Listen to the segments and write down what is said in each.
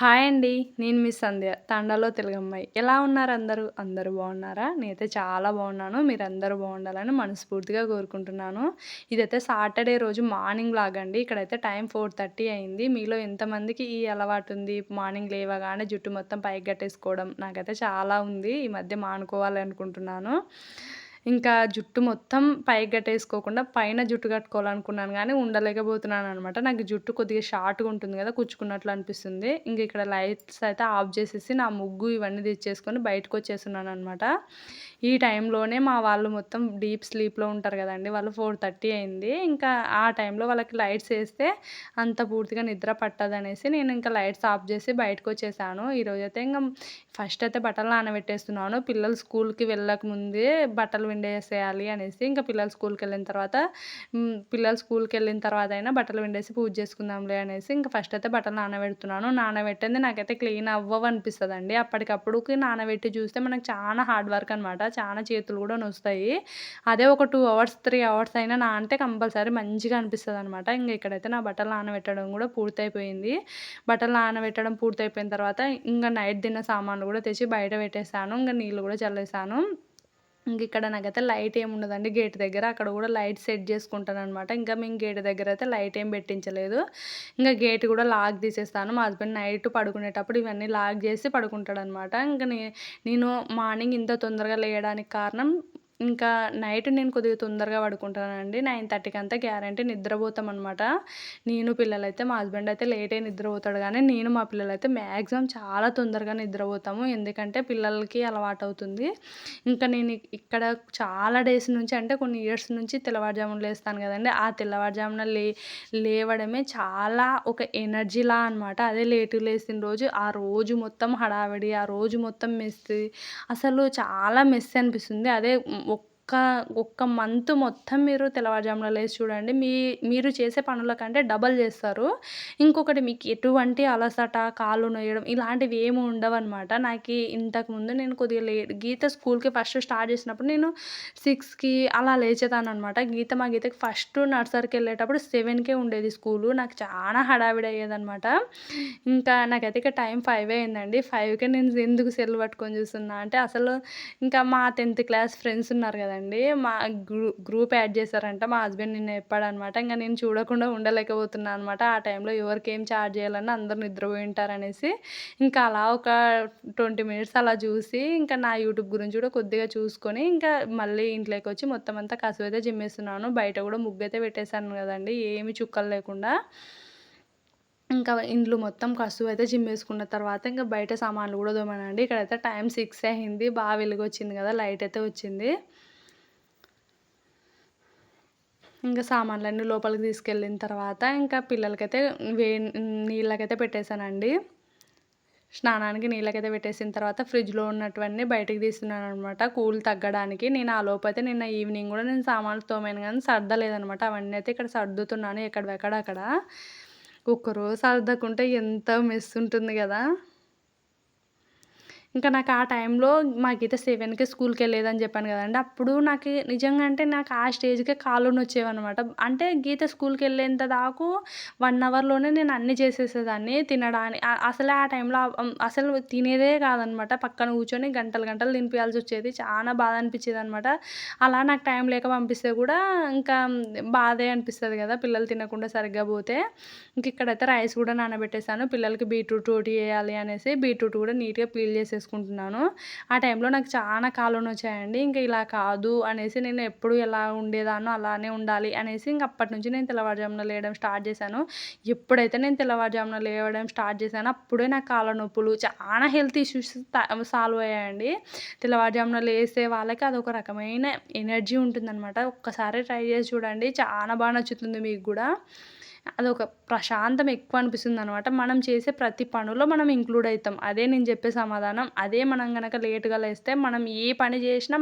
Hi అండి. నేను మీ సంధ్య. తాండాలో తెలుగమ్మాయి. ఎలా ఉన్నారు అందరూ? అందరూ బాగున్నారా? నేనైతే చాలా బాగున్నాను. మీరందరూ బాగుండాలని మనస్ఫూర్తిగా కోరుకుంటున్నాను. ఇదైతే సాటర్డే రోజు మార్నింగ్ వ్లాగ్ అండి. ఇక్కడైతే టైం 4:30 అయింది. మీలో ఎంతమందికి ఈ అలవాటుంది? మార్నింగ్ లేవగానే జుట్టు మొత్తం పైకి గట్టేసుకోవడం. నాకైతే చాలా ఉంది. ఈ మధ్య మానుకోవాలి అనుకుంటున్నాను. ఇంకా జుట్టు మొత్తం పైకి గట్టేసుకోకుండా పైన జుట్టు కట్టుకోవాలనుకున్నాను గానీ ఉండలేకపోతున్నాననమాట. నాకు జుట్టు కొద్దిగా షార్ట్‌గా ఉంటుంది గదా! కుచ్చుకున్నట్లు అనిపిస్తుంది. ఇంక ఇక్కడ లైట్స్ అయితే ఆఫ్ జేసేసి నా ముగ్గు ఇవన్నీ తెచ్చేసుకొని బయటకొచ్చేస్తున్నాననమాట. ఈ టైంలోనే మా వాళ్ళు మొత్తం డీప్ స్లీప్‌లో ఉంటారు గదండీ! వాళ్ళు 4:30 అయింది. ఇంకా ఆ టైంలో వాళ్ళకి లైట్స్ ఏస్తే అంత పూర్తిగా నిద్ర పట్టదనేసి నేను ఇంకా లైట్స్ ఆఫ్ జేసి బయటకొచ్చేసాను. ఈరోజైతే ఇంగ ఫస్ట్ అయితే బట్టలు నానబెట్టేస్తున్నాను. పిల్లలు స్కూల్‌కి వెళ్ళకముందే బట్టలు పిండేసేయాలి అనేసి, ఇంకా పిల్లలు స్కూల్‌కెళ్ళిన తర్వాత పిల్లలు స్కూల్‌కెళ్ళిన తర్వాతైనా బట్టలు పిండేసి పూజ చేసుకుందాంలే అనేసి, ఇంక ఫస్ట్ అయితే బట్టలు నానబెడుతున్నాను. నానబెట్టింది నాకైతే క్లీన్ అవ్వవనిపిస్తదండి. అప్పటికప్పుడుకి నానబెట్టి చూస్తే మనకు చానా హార్డ్ వర్క్ అనమాట. చానా చేతులు గూడా నొస్తాయి. అదే ఒక 2 అవర్స్, 3 అవర్స్ అయినా నానితే కంపల్సరీ మంచిగా అనిపిస్తదనమాట. ఇంగ ఇక్కడైతే నా బట్టలు నానబెట్టడం గూడా పూర్తయిపోయింది. బట్టలు నానబెట్టడం పూర్తయిపోయిన తర్వాత ఇంగ నైట్ తిన్న సామాన్లు గూడా తెచ్చి బయట పెట్టేసాను. ఇంగ నీళ్ళు గూడా చల్లేసాను. ఇంకిక్కడ నాకైతే లైట్ ఏముండదండి గేట్ దగ్గర. అక్కడ గూడా లైట్ సెట్ జేసుకుంటాననమాట. ఇంకా మేము గేట్ దగ్గరైతే లైట్ ఏం పెట్టించలేదు. ఇంగ గేట్ గూడా లాక్ తీసేస్తాను. మా హస్బెండ్ నైట్ పడుకునేటప్పుడు ఇవన్నీ లాక్ జేసి పడుకుంటాడనమాట. ఇంక నేను మార్నింగ్ ఇంత తొందరగా లేయడానికి కారణం ఇంకా నైట్ నేను కొద్దిగా తొందరగా పడుకుంటానండి. 9:30కి అంతా గ్యారంటీ నిద్రపోతామనమాట. నేను పిల్లలైతే మా హస్బెండ్ అయితే లేటే నిద్రపోతాడు గానీ, నేను మా పిల్లలైతే మాక్సిమం చాలా తొందరగా నిద్రపోతాము. ఎందుకంటే పిల్లలకి అలవాటవుతుంది. ఇంకా నేను ఇక్కడ చాలా డేస్ నుంచి అంటే కొన్ని ఇయర్స్ నుంచి తెల్లవారుజామున లేస్తాను గదండీ! ఆ తెల్లవారుజామున లేవడమే చాలా ఒక ఎనర్జీలా అనమాట. అదే లేట్‌గా లేసిన రోజు, ఆ రోజు మొత్తం హడావిడి, ఆ రోజు మొత్తం మెస్సీ అసలు చాలా మెస్సీ అనిపిస్తుంది. అదే ఒక్క మంత్ మొత్తం మీరు తెల్లవారుజామున లేసి చూడండి. మీరు చేసే పనుల కంటే డబల్ జేస్తారు. ఇంకొకటి మీకు ఎటువంటి అలసట, కాళ్ళు నొయ్యడం ఇలాంటివి ఏమి ఉండవనమాట. ఇంతకుముందు నేను కొద్దిగా గీత స్కూల్‌కి ఫస్ట్ స్టార్ట్ చేసినప్పుడు నేను 6కి అలా లేచేదాన్ననమాట. మా గీతకి ఫస్ట్ నర్సరీకెళ్ళేటప్పుడు 7కే ఉండేది స్కూలు. నాకు చానా హడావిడి అయ్యేదనమాట. ఇంకా నాకైతే ఇక టైం 5 అయిందండి. 5కే నేను ఎందుకు సెల్ పట్టుకొని చూస్తున్నా అంటే అసలు ఇంకా మా 10థ్ క్లాస్ ఫ్రెండ్స్ ఉన్నారు గదండీ! మా గ్రూప్ యాడ్ చేశారంట. మా హస్బెండ్ నిన్న చెప్పాడనమాట. ఇంక నేను చూడకుండా ఉండలేకపోతున్నా అనమాట. ఆ టైంలో ఎవరికేం చాట్ చేయాలన్నా అందరూ నిద్రపోయి ఉంటారనేసి, ఇంకా అలా ఒక 20 మినిట్స్ అలా చూసి, ఇంకా నా యూట్యూబ్ గురించి కూడా కొద్దిగా చూసుకొని, ఇంకా మళ్ళీ ఇంట్లోకొచ్చి మొత్తం అంతా కసువైతే చిమ్మేస్తున్నాను. బయట కూడా ముగ్గైతే పెట్టేసాను గదండీ! ఏమి చుక్కలు లేకుండా. ఇంకా ఇండ్లు మొత్తం కసువైతే చిమ్మేసుకున్న తర్వాత ఇంక బయట సామాన్లు గూడా తోమానండి. ఇక్కడైతే టైం 6 అయింది. వెలుగొచ్చింది గదా! లైటయితే వచ్చింది. ఇంక సామాన్లన్నీ లోపలికి తీసుకెళ్ళిన తర్వాత ఇంకా పిల్లలకైతే నీళ్ళకైతే పెట్టేసానండి. స్నానానికి నీళ్ళకైతే పెట్టేసిన తర్వాత ఫ్రిడ్జ్‌లో ఉన్నటువన్నీ బయటికి తీస్తున్నాననమాట కూల్ తగ్గడానికి. నేను ఆ లోపైతే నిన్న ఈవినింగ్ గూడా నేను సామాన్లు తోమాను గానీ సర్దలేదనమాట. అవన్నీ అయితే ఇక్కడ సర్దుతున్నాను ఎక్కడివెక్కడ అక్కడ. ఒక్కరోజు సర్దకుంటే ఎంత మెస్ ఉంటుంది గదా! ఇంకా నాకు ఆ టైంలో మా గీత 7కే స్కూల్‌కెళ్ళేదని చెప్పాను గదండీ! అప్పుడు నిజంగా అంటే నాకు ఆ స్టేజ్‌కే కాళ్ళు నొచ్చేవనమాట. అంటే గీత స్కూల్‌కెళ్ళేంత దాకు 1 అవర్‌లోనే నేను అన్నీ చేసేసేదాన్ని. అసలే ఆ టైంలో అసలు తినేదే కాదనమాట. పక్కన కూర్చొని గంటలు గంటలు తినిపియాల్సొచ్చేది. చానా బాధ అనిపిచ్చేదనమాట. అలా నాకు టైం లేక పంపిస్తే గూడా ఇంకా బాధే అనిపిస్తది గదా! పిల్లలు తినకుండా సరిగ్గా పోతే. ఇక్కడైతే రైస్ గూడా నానబెట్టేసాను. పిల్లలకి బీట్రూట్ రోటి చేయాలి అనేసి బీట్రూట్ గూడా నీట్‌గా పీల్ చేసేసుకుంటున్నాను. ఆ టైంలో నాకు చానా కాళ్ళు నొచ్చాయండి. ఇంక ఇలా కాదు అనేసి నేను ఎప్పుడు ఎలా ఉండేదాన్నో అలానే ఉండాలి అనేసి ఇంక అప్పటినుంచి నేను తెల్లవారుజామున లేయడం స్టార్ట్ చేశాను. ఎప్పుడైతే నేను తెల్లవారుజామున లేవడం స్టార్ట్ చేశానో అప్పుడే నాకు కాళ్ళ నొప్పులు చానా హెల్త్ ఇష్యూస్ సాల్వ్ అయ్యాయండి. తెల్లవారుజామున లేసే వాళ్ళకి అదొక రకమైన ఎనర్జీ ఉంటుందనమాట. ఒక్కసారి ట్రై చేసి చూడండి. చానా నచ్చుతుంది మీకు గూడా. అదొక ప్రశాంతం ఎక్కువ అనిపిస్తుందనమాట. మనం చేసే ప్రతి పనిలో మనం ఇంక్లూడ్ అయితాం. అదే నేను చెప్పే సమాధానం. అదే మనం గనక లేట్‌గా లేస్తే మనం ఏ పని జేసినా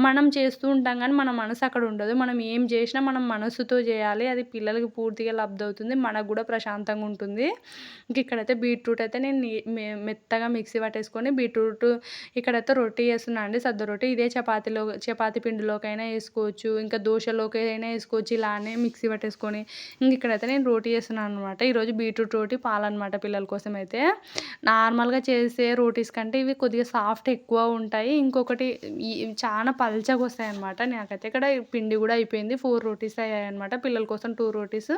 మనం చేస్తూ ఉంటాం గానీ, మన మనసు అక్కడ ఉండదు. మనం ఏం జేసినా మనం మనసుతో జేయాలి. అది పిల్లలకి పూర్తిగా లబ్ధవుతుంది. మనకు గూడా ప్రశాంతంగా ఉంటుంది. ఇక్కడైతే బీట్రూట్ అయితే నేను మెత్తగా మిక్సీ పట్టేసుకొని ఇక్కడైతే రొట్టి చేస్తున్నా అండి. సద్ద రొట్టి. ఇదే చపాతీ పిండిలోకైనా ఏసుకోవచ్చు. ఇంకా దోసలోకైనా ఏసుకోవచ్చు. ఇలానే మిక్సీ పట్టేసుకొని ఇక్కడైతే నేను రోటీ చేస్తున్నాను అనమాట. ఈరోజు బీట్రూట్ రోటీ పాలనమాట పిల్లల కోసం అయితే. నార్మల్‌గా చేసే రోటీస్ కంటే ఇవి కొద్దిగా సాఫ్ట్ ఎక్కువ ఉంటాయి. ఇంకొకటి ఇవి చాలా పల్చగొస్తాయన్నమాట. నాకైతే ఇక్కడ పిండి గూడా అయిపోయింది. 4 రోటీస్ అయ్యాయన్నమాట. పిల్లల కోసం 2 రోటీస్,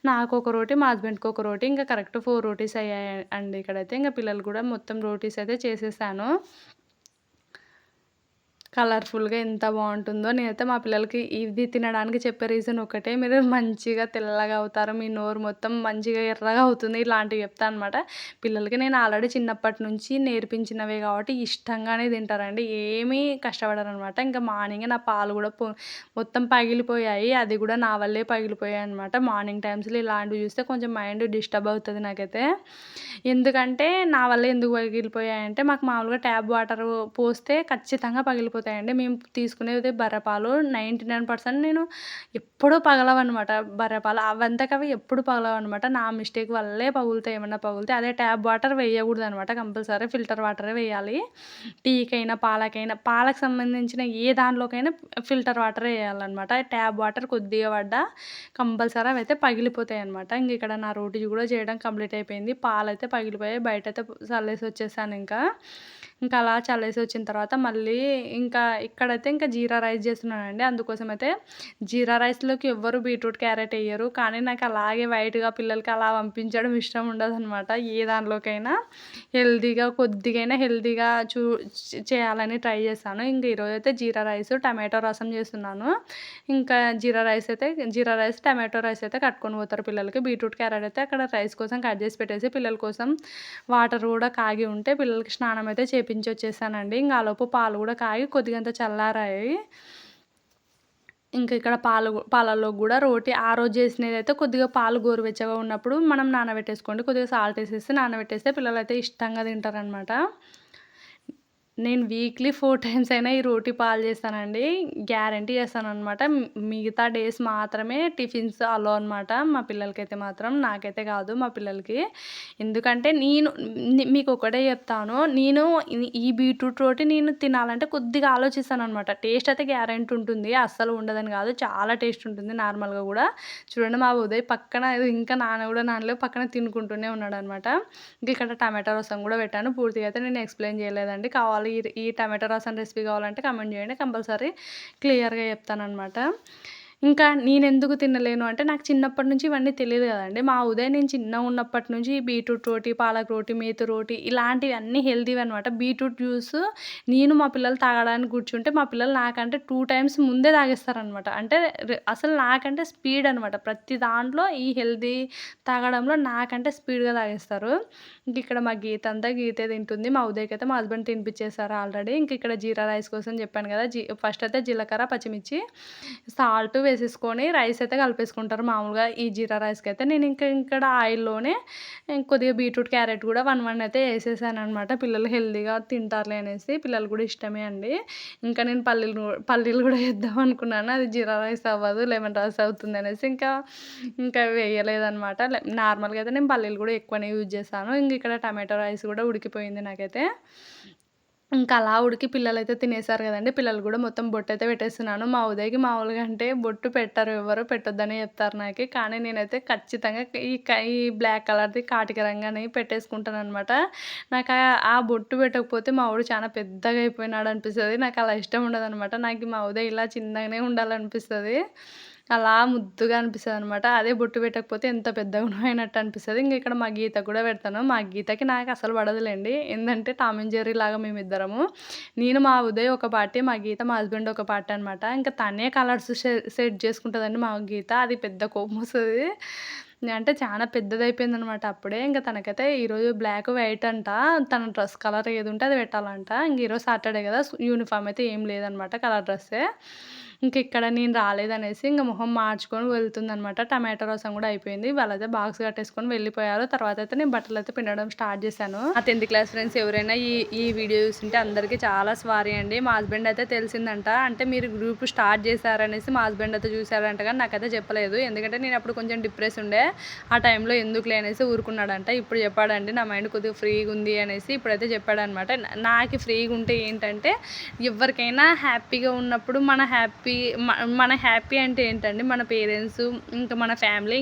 నాకొక రోటీ, మా హస్బెండ్‌కి ఒక రోటీ, ఇంకా కరెక్ట్ 4 రోటీస్ అయ్యాయి అండి ఇక్కడైతే. ఇంక పిల్లలు కూడా మొత్తం రోటీస్ అయితే చేసేసాను. కలర్‌ఫుల్‌గా ఎంత బావుంటుందో. నేనైతే మా పిల్లలకి ఇది తినడానికి చెప్పే రీజన్ ఒకటే, మీరు మంచిగా తెల్లగా అవుతారు, మీ నోరు మొత్తం మంచిగా ఎర్రగా అవుతుంది, ఇలాంటివి చెప్తా అనమాట. పిల్లలకి నేను ఆల్రెడీ చిన్నప్పటి నుంచి నేర్పించినవే కాబట్టి ఇష్టంగానే తింటారండి. ఏమీ కష్టపడరనమాట. ఇంకా మార్నింగే నా పాలు కూడా మొత్తం పగిలిపోయాయి. అది కూడా నా వల్లే పగిలిపోయాయనమాట. మార్నింగ్ టైమ్స్‌లో ఇలాంటివి చూస్తే కొంచెం మైండ్ డిస్టర్బ్ అవుతది నాకైతే. ఎందుకంటే నా వల్ల ఎందుకు పగిలిపోయాయంటే, మాకు మామూలుగా ట్యాప్ వాటర్ పోస్తే ఖచ్చితంగా పగిలిపోతాయండి. మేము తీసుకునేది బర్రెపాలు 99% నేను ఎప్పుడూ పగలవనమాట బర్రెపాలు. అవంతకవి ఎప్పుడు పగలవనమాట. నా మిస్టేక్ వల్లే పగులుతాయి, ఏమన్నా పగులితే. అదే ట్యాప్ వాటర్ వేయకూడదనమాట. కంపల్సరీ ఫిల్టర్ వాటరే వేయాలి. టీకైనా, పాలకైనా, పాలకు సంబంధించిన ఏ దాంట్లోకైనా ఫిల్టర్ వాటరే ఎయాలనమాట. ట్యాప్ వాటర్ కొద్దిగా పడ్డా కంపల్సరీ అవైతే పగిలిపోతాయనమాట. ఇంక ఇక్కడ నా రోటీ కూడా చేయడం కంప్లీట్ అయిపోయింది. పాలైతే పగిలిపోయాయి. బయటైతే చల్లేసి వచ్చేసానింకా. ఇంకా అలా చల్లేసి వచ్చిన తర్వాత మళ్ళీ ఇంకా ఇక్కడైతే ఇంకా జీరా రైస్ చేస్తున్నానండి. అందుకోసమైతే జీరా రైస్‌లోకి ఎవ్వరు బీట్రూట్, క్యారెట్ ఎయ్యరు. కానీ నాకు అలాగే వైట్‌గా పిల్లలకి అలా పంపించడం ఇష్టం ఉండదనమాట. ఏ దానిలోకైనా హెల్తీగా, కొద్దిగైనా హెల్తీగా చేయాలని ట్రై చేశాను. ఇంక ఈరోజైతే జీరా రైస్, టమాటో రసం చేస్తున్నాను. ఇంకా జీరా రైస్, టమాటో రైస్ అయితే కట్టుకొని పోతారు పిల్లలకి. బీట్రూట్, క్యారెట్ అయితే అక్కడ రైస్ కోసం కట్ చేసి పెట్టేసి, పిల్లల కోసం వాటర్ కూడా కాగి ఉంటే పిల్లలకి స్నానం అయితే చేపించొచ్చేసానండి. ఇంక ఆలోపు పాలు కూడా కాగి కొద్దిగంత చల్లారాయి. ఇంకా ఇక్కడ పాలల్లో గూడా రోటీ ఆ రోజు చేసినదైతే కొద్దిగా పాలు గోరువెచ్చగా ఉన్నప్పుడు మనం నానబెట్టేసుకోండి. కొద్దిగా సాల్ట్ ఏసేసి నానబెట్టేస్తే పిల్లలైతే ఇష్టంగా తింటారనమాట. నేను వీక్లీ 4 టైమ్స్ అయినా ఈ రోటీ పాలు చేస్తానండి. గ్యారంటీ చేస్తాననమాట. మిగతా డేస్ మాత్రమే టిఫిన్స్ అలో అనమాట. మా పిల్లలకైతే మాత్రం. నాకైతే కాదు, మా పిల్లలకి. ఎందుకంటే మీకొకటే చెప్తాను. నేను ఈ బీట్రూట్ రోటీ నేను తినాలంటే కొద్దిగా ఆలోచిస్తాననమాట. టేస్ట్ అయితే గ్యారంటీ ఉంటుంది. అస్సలు ఉండదని కాదు. చాలా టేస్ట్ ఉంటుంది నార్మల్‌గా గూడా. చూడండి మా ఉదయ్ పక్కన ఇంకా కూడా నానలేవు, పక్కన తినుకుంటూనే ఉన్నాడనమాట. ఇంక ఇక్కడ టమాటా రసం కూడా పెట్టాను. పూర్తిగా అయితే నేను ఎక్స్‌ప్లెయిన్ చేయలేదండి. ఈ టమాటా రసం రెసిపీ కావాలంటే కామెంట్ చేయండి. కంపల్సరీ క్లియర్‌గా చెప్తాననమాట. ఇంకా నేనెందుకు తినలేను అంటే, నాకు చిన్నప్పటి నుంచి ఇవన్నీ తెలీదు గదండీ. మా ఉదయ్ నేను చిన్నగున్నప్పటి నుంచి బీట్రూట్ రోటీ, పాలక్ రోటీ, మేతి రోటీ ఇలాంటివి అన్నీ హెల్తీవనమాట. బీట్రూట్ జ్యూసు నేను మా పిల్లలు తాగడానికి కూర్చుంటే, మా పిల్లలు నాకంటే 2 టైమ్స్ ముందే తాగేస్తారనమాట. అంటే అసలు నాకంటే స్పీడ్ అనమాట. ప్రతి దాంట్లో ఈ హెల్తీ తాగడంలో నాకంటే స్పీడ్‌గా తాగేస్తారు. ఇంకిక్కడ మా గీతే తింటుంది. మా ఉదయ్‌కైతే మా హస్బెండ్ తినిపిచ్చేసారు ఆల్రెడీ. ఇంకిక్కడ జీరా రైస్ కోసం చెప్పాను గదా! ఫస్ట్ అయితే జీలకర్ర, పచ్చిమిర్చి, సాల్ట్ వేసేసుకొని రైస్ అయితే కలిపేసుకుంటారు మామూలుగా ఈ జీరా రైస్‌కైతే. నేను ఇక్కడ ఆయిల్‌లోనే కొద్దిగా బీట్రూట్, క్యారెట్ కూడా 1 అయితే ఏసేసాననమాట. పిల్లలు హెల్తీగా తింటారులే అనేసి. పిల్లలు కూడా ఇష్టమే అండి. ఇంకా నేను పల్లీలు కూడా ఏద్దాం అనుకున్నాను. అది జీరా రైస్ అవ్వదు, లెమన్ రైస్ అవుతుందనేసి ఇంకా వేయలేదనమాట. నార్మల్‌గా అయితే నేను పల్లీలు కూడా ఎక్కువనే యూజ్ చేశాను. ఇక్కడ టమాటో రైస్ కూడా ఉడికిపోయింది నాకైతే. ఇంకా అలా ఉడికి పిల్లలైతే తినేసారు గదండీ. పిల్లలు గూడా మొత్తం బొట్టయితే పెట్టేస్తున్నాను. మా ఉదయ్‌కి మామూలుగా అంటే బొట్టు పెట్టరు ఎవ్వరు. పెట్టొద్దనే చెప్తారు నాకి. కానీ నేనైతే ఖచ్చితంగా ఈ బ్లాక్ కలర్‌ది కాటిక రంగని పెట్టేసుకుంటాననమాట. నాకు ఆ బొట్టు పెట్టకపోతే మా వోడు చాలా పెద్దగా అయిపోయినాడనిపిస్తది. నాకలా ఇష్టం ఉండదనమాట. నాకు మా ఉదయ్ ఇలా చిన్నగానే ఉండాలనిపిస్తది. అలా ముద్దుగా అనిపిస్తదనమాట. అదే బొట్టు పెట్టకపోతే ఎంత పెద్దగానో అయినట్టు అనిపిస్తది. ఇక్కడ మా గీతకి కూడా పెడతాను. మా గీతకి నాకు అసలు పడదులేండి. ఏందంటే టామ్ అండ్ జెర్రీ లాగా మేమిద్దరము. నేను మా ఉదయ్ ఒక పార్టీ, మా గీత మా హస్బెండ్ ఒక పార్టీ అనమాట. ఇంకా తనే కలర్స్ సెట్ చేసుకుంటదండి మా గీత. అది పెద్ద కోపమొస్తది. అంటే చాలా పెద్దదయిపోయిందనమాట అప్పుడే. తనకైతే ఈరోజు బ్లాక్, వైట్ అంట. తన డ్రెస్ కలర్ ఏదుంటే అది పెట్టాలంట. ఈరోజు సాటర్డే కదా! యూనిఫార్మ్ అయితే ఏం లేదనమాట. కలర్ డ్రెస్సే. ఇక్కడ నేను రాలేదనేసి మొహం మార్చుకొని వెళ్తుందనమాట. టమాటో రసం కూడా అయిపోయింది. వాళ్ళైతే బాక్స్ కట్టేసుకొని వెళ్ళిపోయారు. తర్వాతయితే నేను బట్టలైతే పిండడం స్టార్ట్ చేశాను. నా 10th క్లాస్ ఫ్రెండ్స్ ఎవరైనా ఈ వీడియో చూస్తుంటే అందరికీ చాలా సారీ అండి. మా హస్బెండ్ అయితే తెలిసిందంట. అంటే మీరు గ్రూప్ స్టార్ట్ చేశారనేసి మా హస్బెండ్ అయితే చూసారంట, కానీ నాకైతే చెప్పలేదు. ఎందుకంటే నేను అప్పుడు కొంచెం డిప్రెస్ ఉండే. ఆ టైంలో ఎందుకులే అనేసి ఊరుకున్నాడంట. ఇప్పుడు చెప్పాడండి నా మైండ్ కొద్దిగా ఫ్రీగా ఉంది అనేసి. ఇప్పుడైతే చెప్పాడనమాట. నాకు ఫ్రీగా ఉంటే ఏంటంటే ఎవరికైనా హ్యాపీగా ఉన్నప్పుడు మన హ్యాపీ మన హ్యాపీ అంటే ఏంటండి మన పేరెంట్స్, ఇంకా మన ఫ్యామిలీ,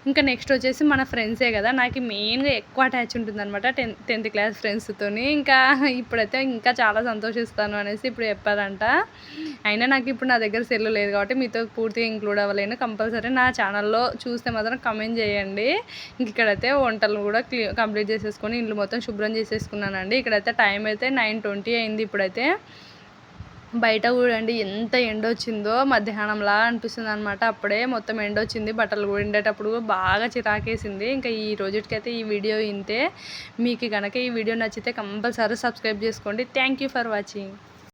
ఇంకా నెక్స్ట్ వచ్చేసి మన ఫ్రెండ్సే కదా. నాకు మెయిన్గా ఎక్కువ అటాచ్ ఉంటుందన్నమాట 10th క్లాస్ ఫ్రెండ్స్తోని. ఇంకా ఇప్పుడైతే ఇంకా చాలా సంతోషిస్తాను అనేసి ఇప్పుడు చెప్పారంట. అయినా నాకు ఇప్పుడు నా దగ్గర సెల్ లేదు కాబట్టి మీతో పూర్తిగా ఇంక్లూడ్ అవ్వలేను. కంపల్సరీ నా ఛానల్లో చూస్తే మాత్రం కమెంట్ చేయండి. ఇక్కడైతే వంటలు కూడా కంప్లీట్ చేసేసుకొని ఇల్లు మొత్తం శుభ్రం చేసేసుకున్నానండి. ఇక్కడైతే టైం అయితే 9:20 అయింది. ఇప్పుడైతే బయట చూడండి ఎంత ఎండ వచ్చిందో, మధ్యాహ్నంలా అనిపిస్తుంది అనమాట. అప్పుడే మొత్తం ఎండ వచ్చింది, బట్టలు ఎండేటప్పుడు బాగా చిరాకేసింది. ఇంకా ఈ రోజుకైతే ఈ వీడియో ఇంతే. మీకు కనుక ఈ వీడియో నచ్చితే కంపల్సరీ సబ్స్క్రైబ్ చేసుకోండి. Thank you for watching.